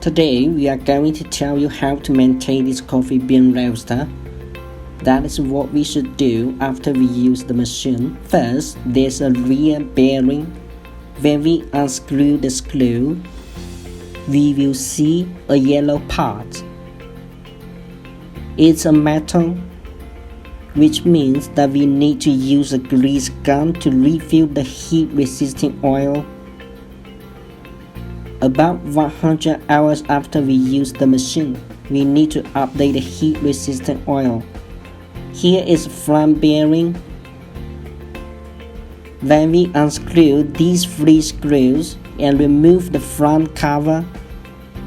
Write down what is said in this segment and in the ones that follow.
Today we are going to tell you how to maintain this coffee bean roaster. That is what we should do after we use the machine. First, there's a rear bearing. When we unscrew the screw, we will see a yellow part. It's a metal, which means that we need to use a grease gun to refill the heat-resistant oil. About 100 hours after we use the machine, we need to update the heat-resistant oil. Here is a front bearing. When we unscrew these 3 screws and remove the front cover,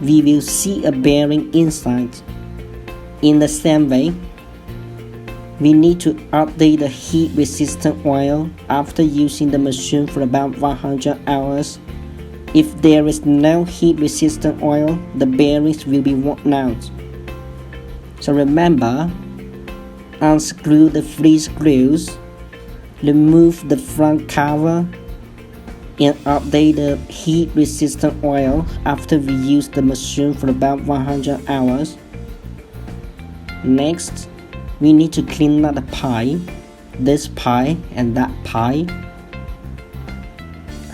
we will see a bearing inside. In the same way, we need to update the heat-resistant oil after using the machine for about 100 hours. If there is no heat-resistant oil, the bearings will be worn out. So remember, unscrew the 3 screws, remove the front cover, and update the heat-resistant oil after we use the machine for about 100 hours. Next, we need to clean up the pie, this pie and that pie.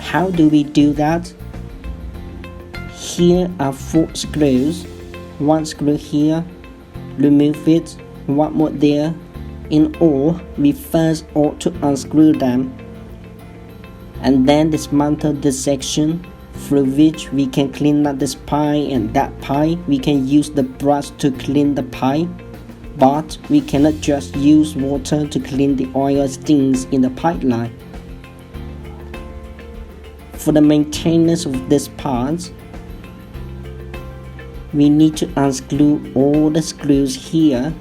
How do we do that? Here are 4 screws, 1 screw here, remove it, 1 more there. In all, we first ought to unscrew them and then dismantle this section through which we can clean up this pie and that pie. We can use the brush to clean the pie, but we cannot just use water to clean the oil stains in the pipeline. For the maintenance of this part, we need to unscrew all the screws here,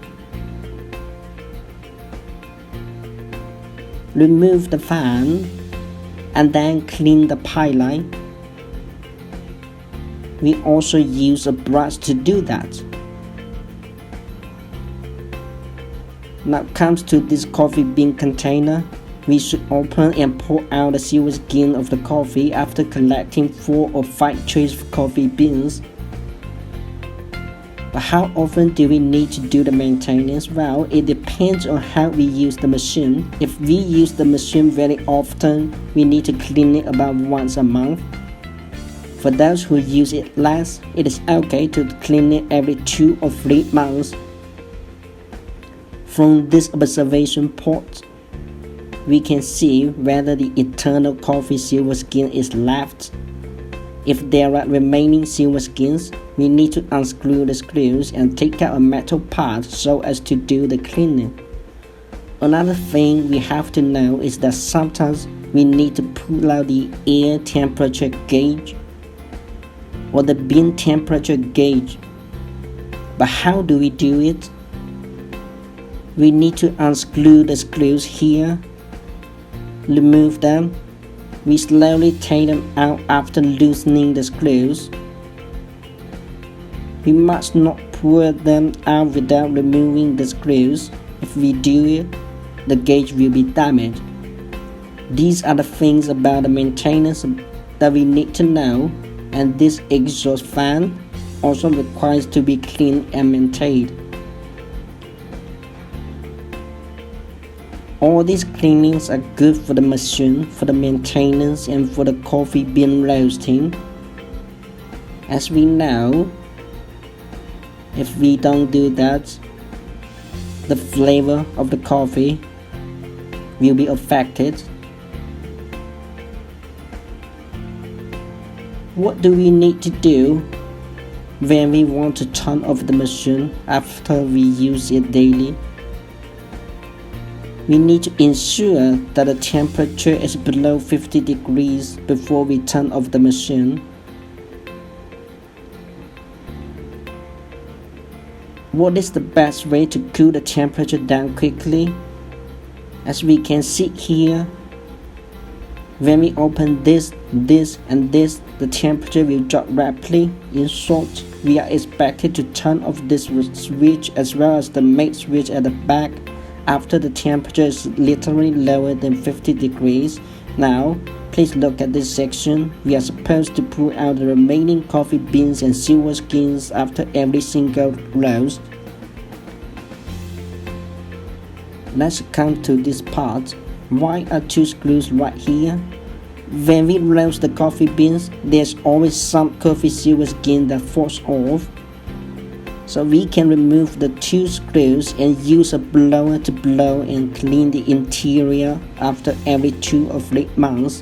remove the fan, and then clean the pipeline. We also use a brush to do that. Now comes to this coffee bean container. We should open and pour out the silver skin of the coffee after collecting 4 or 5 trays of coffee beans. But how often do we need to do the maintenance? Well, it depends on how we use the machine. If we use the machine very often, we need to clean it about once a month. For those who use it less, it is okay to clean it every 2 or 3 months. From this observation point, we can see whether the internal coffee silver skin is left. If there are remaining silver skins, we need to unscrew the screws and take out a metal part so as to do the cleaning. Another thing we have to know is that sometimes we need to pull out the air temperature gauge or the bean temperature gauge. But how do we do it? We need to unscrew the screws here, remove them. We slowly take them out after loosening the screws. We must not pull them out without removing the screws. If we do it, the gauge will be damaged. These are the things about the maintenance that we need to know, and this exhaust fan also requires to be cleaned and maintained. All these cleanings are good for the machine, for the maintenance, and for the coffee bean roasting. As we know, if we don't do that, the flavor of the coffee will be affected. What do we need to do when we want to turn off the machine after we use it daily? We need to ensure that the temperature is below 50 degrees before we turn off the machine. What is the best way to cool the temperature down quickly? As we can see here, when we open this, and this, the temperature will drop rapidly. In short, we are expected to turn off this switch as well as the main switch at the back after the temperature is literally lower than 50 degrees. Now, please look at this section. We are supposed to pull out the remaining coffee beans and silver skins after every single roast. Let's come to this part. Why are two screws right here? When we roast the coffee beans, there's always some coffee silver skin that falls off. So we can remove the two screws and use a blower to blow and clean the interior after every 2 or 3 months.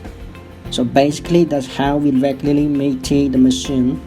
So basically that's how we regularly maintain the machine.